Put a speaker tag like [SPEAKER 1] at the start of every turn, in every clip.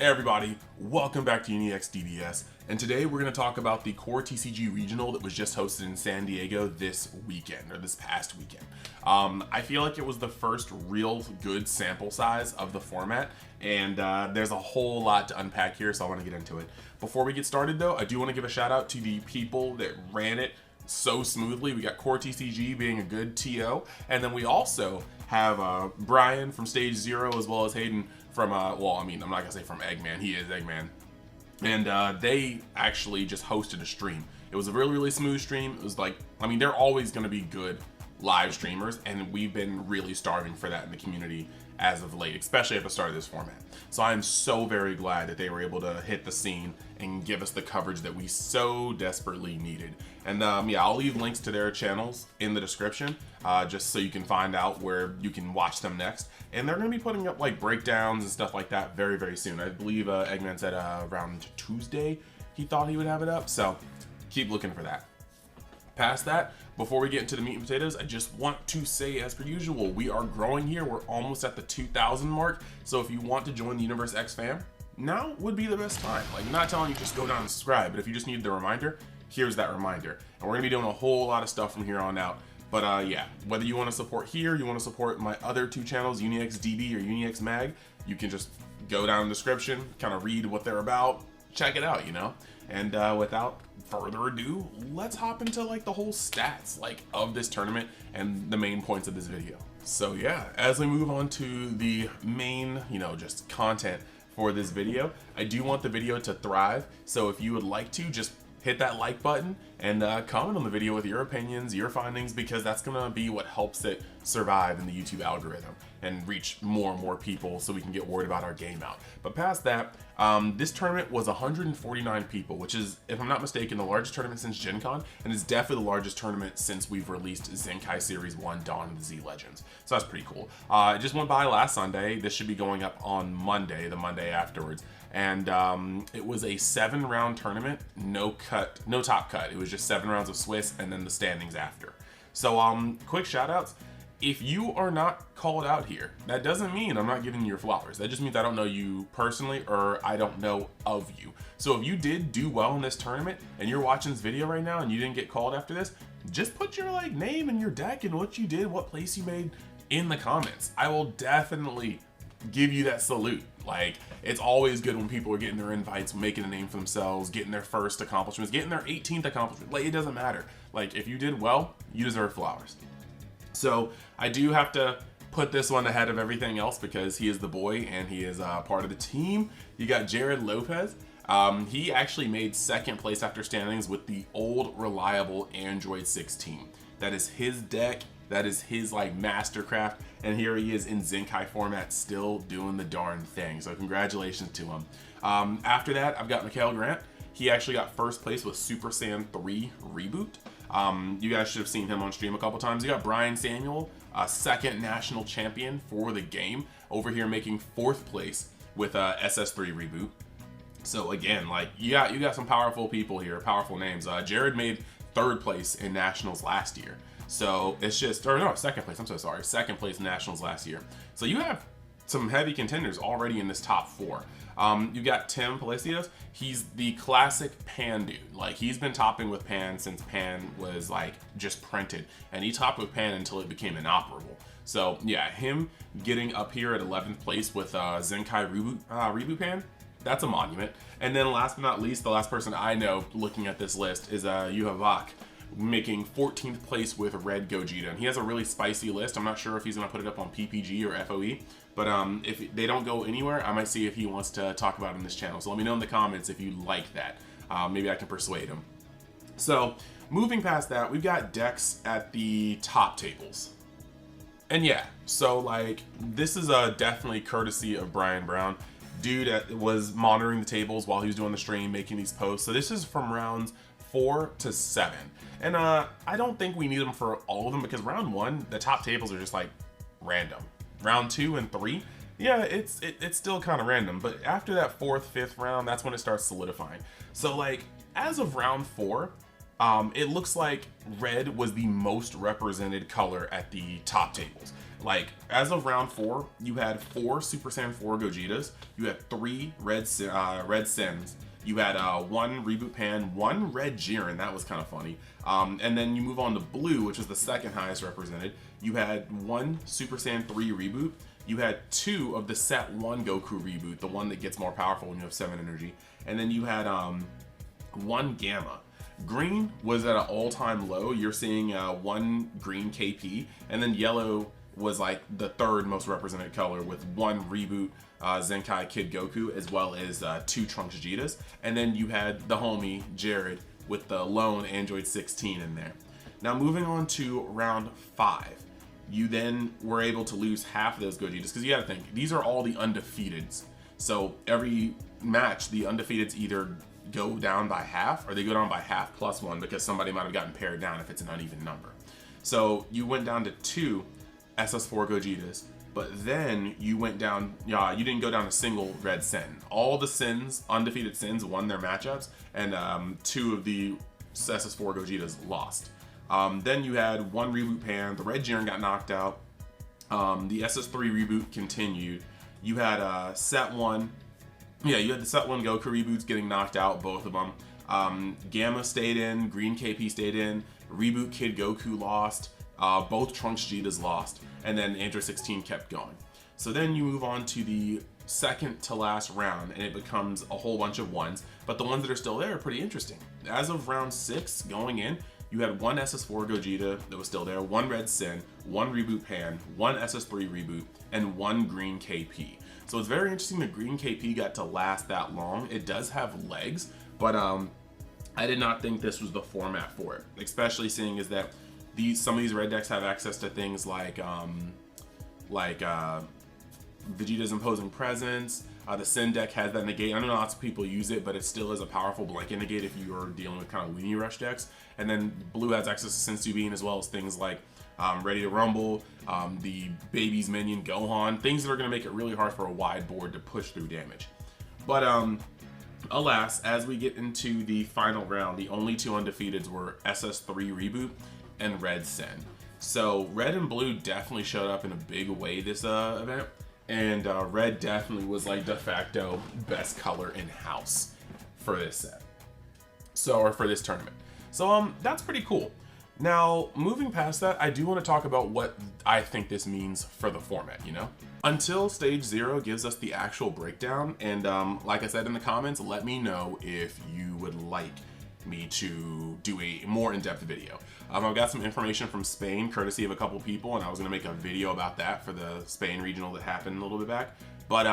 [SPEAKER 1] Hey everybody, welcome back to UniX DBS, and today we're going to talk about the Core TCG Regional that was just hosted in San Diego this weekend, or this past weekend. I feel like it was the first real good sample size of the format, and there's a whole lot to unpack here, so I want to get into it. Before we get started though, I do want to give a shout out to the people that ran it so smoothly. We got Core TCG being a good TO, and then we also have Brian from Stage Zero, as well as Hayden from, well, I mean, I'm not gonna say from Egman, he is Egman. And they actually just hosted a stream. It was a really smooth stream. It was like, I mean, they're always gonna be good live streamers, and we've been really starving for that in the community as of late, especially at the start of this format. So I'm so very glad that they were able to hit the scene and give us the coverage that we so desperately needed. And yeah, I'll leave links to their channels in the description, just so you can find out where you can watch them next. And they're going to be putting up like breakdowns and stuff like that very soon. I believe Egman said around Tuesday he thought he would have it up, so keep looking for that. Past that, before we get into the meat and potatoes, I just want to say, as per usual, we are growing here. We're almost at the 2,000 mark. So if you want to join the Universe X fam, now would be the best time. Like, I'm not telling you just go down and subscribe, but if you just need the reminder, here's that reminder. And we're gonna be doing a whole lot of stuff from here on out. But yeah, whether you want to support here, you want to support my other two channels, UniX DB or UniX Mag, you can just go down in the description, kind of read what they're about, check it out, you know? And without further ado, let's hop into like the whole stats like of this tournament and the main points of this video. So yeah, as we move on to the main, just content for this video, I do want the video to thrive. So if you would like to, just hit that like button and comment on the video with your opinions, your findings, because that's gonna be what helps it survive in the YouTube algorithm and reach more and more people so we can get word about our game out. But past that, this tournament was 149 people, which is, if I'm not mistaken, the largest tournament since Gen Con, and it's definitely the largest tournament since we've released Zenkai Series 1 Dawn of the Z Legends. So that's pretty cool. It just went by last Sunday. This should be going up on Monday, the Monday afterwards. And it was a 7-round tournament, no top cut. It was just 7 rounds of Swiss and then the standings after. So quick shout outs. If you are not called out here, that doesn't mean I'm not giving you your flowers. That just means I don't know you personally, or I don't know of you. So if you did do well in this tournament and you're watching this video right now and you didn't get called after this, just put your name and your deck and what you did, what place you made in the comments. I will definitely give you that salute. Like, it's always good when people are getting their invites, making a name for themselves, getting their first accomplishments, getting their 18th accomplishment. Like, it doesn't matter. Like, if you did well, you deserve flowers. So I do have to put this one ahead of everything else because he is the boy and he is part of the team. You got Jared Lopez. He actually made second place after standings with the old reliable Android 16. That is his deck. That is his mastercraft, and here he is in Zenkai format, still doing the darn thing. So congratulations to him. After that, I've got Mikhail Grant. He actually got first place with Super Saiyan 3 Reboot. You guys should have seen him on stream a couple times. You got Brian Samuel, second national champion for the game, over here making fourth place with SS3 Reboot. So again, you got some powerful people here, powerful names. Jared made third place in nationals last year. So it's just, or no, second place, I'm so sorry. Second place in nationals last year. So you have some heavy contenders already in this top 4. You got Tim Palacios. He's the classic Pan dude. He's been topping with Pan since Pan was just printed, and he topped with Pan until it became inoperable. So yeah, him getting up here at 11th place with Zenkai Reboot Pan, that's a monument. And then last but not least, the last person I know looking at this list is Yuhavak, making 14th place with Red Gogeta. And he has a really spicy list. I'm not sure if he's going to put it up on PPG or FOE, but if they don't go anywhere, I might see if he wants to talk about it in this channel. So let me know in the comments if you like that. Maybe I can persuade him. So moving past that, we've got decks at the top tables. And yeah, so this is definitely courtesy of Brian Brown. Dude was monitoring the tables while he was doing the stream, making these posts. So this is from rounds 4 to 7. And I don't think we need them for all of them, because round 1, the top tables are just random. Round 2 and 3, yeah, it's still kind of random, but after that 4th, 5th round, that's when it starts solidifying. So as of round 4, it looks like red was the most represented color at the top tables. Like, as of round 4, you had 4 Super Saiyan 4 Gogetas, you had 3 Red Sins, you had 1 Reboot Pan, 1 Red Jiren, that was kind of funny. And then you move on to Blue, which is the second highest represented. You had 1 Super Saiyan 3 Reboot, you had 2 of the Set 1 Goku Reboot, the one that gets more powerful when you have 7 energy, and then you had 1 Gamma. Green was at an all-time low. You're seeing 1 green KP, and then yellow was like the third most represented color with 1 Reboot Zenkai Kid Goku, as well as 2 Trunks Vegetas. And then you had the homie Jared with the lone Android 16 in there. Now moving on to round 5, you then were able to lose half of those Gogetas, because you gotta think, these are all the undefeateds. So every match, the undefeateds either go down by half, or they go down by half plus 1, because somebody might have gotten pared down if it's an uneven number. So you went down to 2 SS4 Gogetas, but then you went down, you didn't go down a single Red Sin. All the Sins, undefeated Sins, won their matchups, and 2 of the SS4 Gogetas lost. Then you had 1 Reboot Pan, the Red Jiren got knocked out, the SS3 Reboot continued, you had Set 1, you had the Set 1 Goku reboots getting knocked out, both of them. Gamma stayed in, Green KP stayed in, Reboot Kid Goku lost, both Trunks Vegetas lost, and then Android 16 kept going. So then you move on to the second to last round, and it becomes a whole bunch of 1s, but the ones that are still there are pretty interesting. As of round 6 going in, you had 1 SS4 Gogeta that was still there, 1 Red Sin, 1 Reboot Pan, 1 SS3 Reboot, and 1 Green KP. So it's very interesting that Green KP got to last that long. It does have legs, but I did not think this was the format for it, especially seeing is that some of these red decks have access to things like Vegeta's Imposing Presence. The Sin deck has that negate. I know lots of people use it, but it still is a powerful blanket negate if you are dealing with kind of Weenie Rush decks. And then Blue has access to Sensu Bean, as well as things like Ready to Rumble, the Baby's Minion, Gohan, things that are going to make it really hard for a wide board to push through damage. But alas, as we get into the final round, the only 2 undefeateds were SS3 Reboot and Red Sin. So Red and Blue definitely showed up in a big way this event, and Red definitely was like de facto best color in house for this set. Or for this tournament. So that's pretty cool. Now, moving past that, I do want to talk about what I think this means for the format, Until Stage 0 gives us the actual breakdown, and like I said in the comments, let me know if you would like me to do a more in-depth video. I've got some information from Spain, courtesy of a couple people, and I was going to make a video about that for the Spain regional that happened a little bit back. But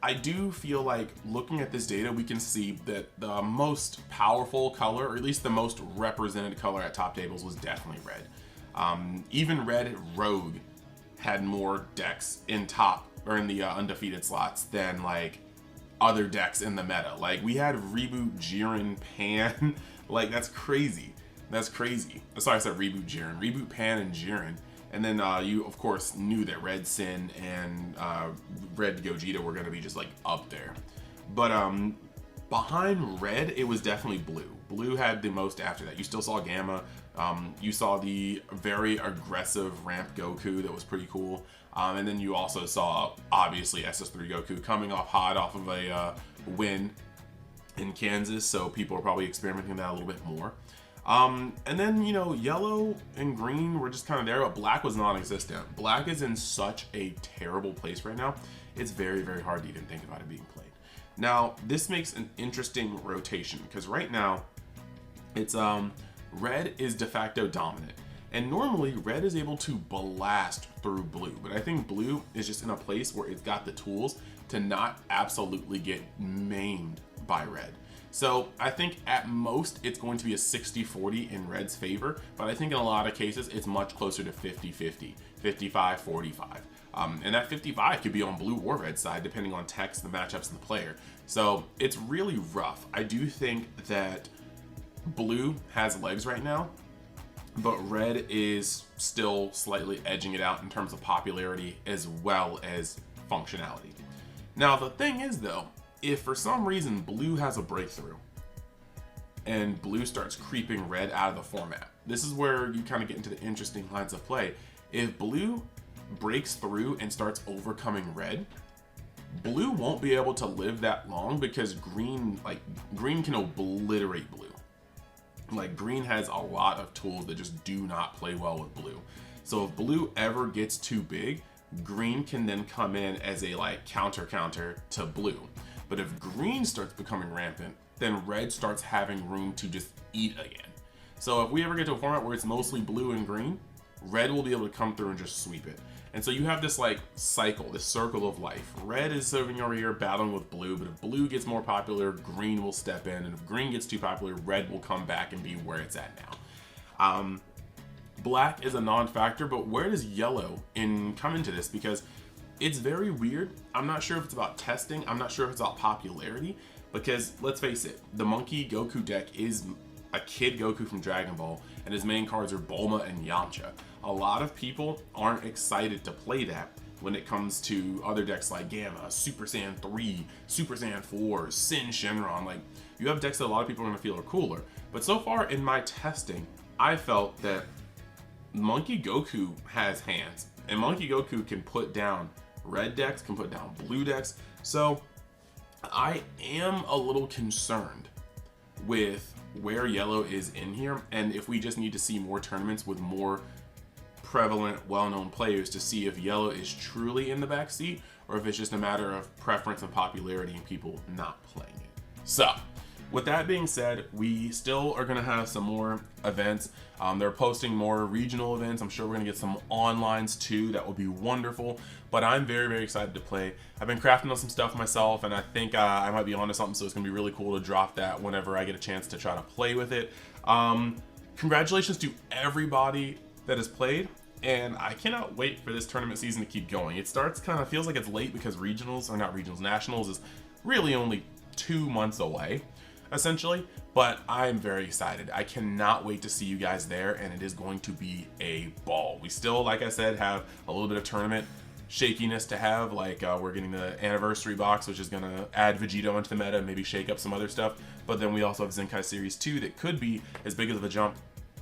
[SPEAKER 1] I do feel like looking at this data, we can see that the most powerful color, or at least the most represented color at top tables, was definitely red. Even Red Rogue had more decks in top, or in the undefeated slots than like other decks in the meta. Like, we had Reboot Jiren Pan. Like, that's crazy. That's crazy. Sorry, I said Reboot Jiren. Reboot Pan and Jiren. And then you, of course, knew that Red Sin and Red Gogeta were going to be just, like, up there. But behind Red, it was definitely Blue. Blue had the most after that. You still saw Gamma. You saw the very aggressive ramp Goku that was pretty cool. And then you also saw, obviously, SS3 Goku coming off hot off of a win in Kansas. So people are probably experimenting with that a little bit more. And then, yellow and green were just kind of there, but black was non-existent. Black is in such a terrible place right now. It's very, very hard to even think about it being played. Now, this makes an interesting rotation, because right now, it's red is de facto dominant. And normally, red is able to blast through blue, but I think blue is just in a place where it's got the tools to not absolutely get maimed by red. So I think at most it's going to be a 60-40 in red's favor, but I think in a lot of cases it's much closer to 50-50, 55-45. And that 55 could be on blue or red side depending on text, the matchups, and the player. So it's really rough. I do think that blue has legs right now, but red is still slightly edging it out in terms of popularity as well as functionality. Now the thing is though, if for some reason blue has a breakthrough and blue starts creeping red out of the format, this is where you kind of get into the interesting lines of play. If blue breaks through and starts overcoming red, blue won't be able to live that long because green can obliterate blue. Like, green has a lot of tools that just do not play well with blue. So if blue ever gets too big, green can then come in as a like counter to blue. But if green starts becoming rampant, then red starts having room to just eat again. So if we ever get to a format where it's mostly blue and green, red will be able to come through and just sweep it. And so you have this like cycle, this circle of life. Red is sitting over here battling with blue, but if blue gets more popular, green will step in, and if green gets too popular, red will come back and be where it's at now. Black is a non-factor, but where does yellow come into this? Because it's very weird. I'm not sure if it's about testing. I'm not sure if it's about popularity, because let's face it, the Monkey Goku deck is a kid Goku from Dragon Ball, and his main cards are Bulma and Yamcha. A lot of people aren't excited to play that when it comes to other decks like Gamma, Super Saiyan 3, Super Saiyan 4, Sin Shenron. Like, you have decks that a lot of people are going to feel are cooler. But so far in my testing, I felt that Monkey Goku has hands, and Monkey Goku can put down red decks, can put down blue decks. So I am a little concerned with where yellow is in here, and if we just need to see more tournaments with more prevalent, well-known players to see if yellow is truly in the backseat, or if it's just a matter of preference and popularity and people not playing it. So with that being said, we still are going to have some more events. They're posting more regional events. I'm sure we're going to get some onlines too. That will be wonderful. But I'm very, very excited to play. I've been crafting on some stuff myself, and I think I might be onto something, so it's going to be really cool to drop that whenever I get a chance to try to play with it. Congratulations to everybody that has played, and I cannot wait for this tournament season to keep going. It starts feels like it's late because nationals is really only 2 months away, essentially, but I'm very excited. I cannot wait to see you guys there, and it is going to be a ball. We still, like I said, have a little bit of tournament shakiness to have, like we're getting the anniversary box, which is going to add Vegito into the meta and maybe shake up some other stuff, but then we also have Zenkai Series 2 that could be as big of a jump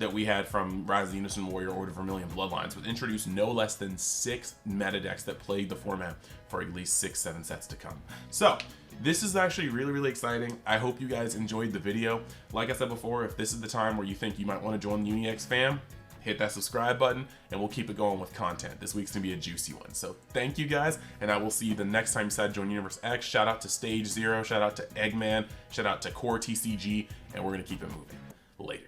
[SPEAKER 1] that we had from Rise of the Innocent Warrior, Order of Vermilion Bloodlines, would introduce no less than 6 meta decks that played the format for at least 6-7 sets to come. So this is actually really, really exciting. I hope you guys enjoyed the video. Like I said before, if this is the time where you think you might want to join the UniX fam, hit that subscribe button and we'll keep it going with content. This week's gonna be a juicy one. So thank you guys, and I will see you the next time you decide to join Universe X. Shout out to Stage 0, shout out to Egman, shout out to Core TCG, and we're gonna keep it moving. Later.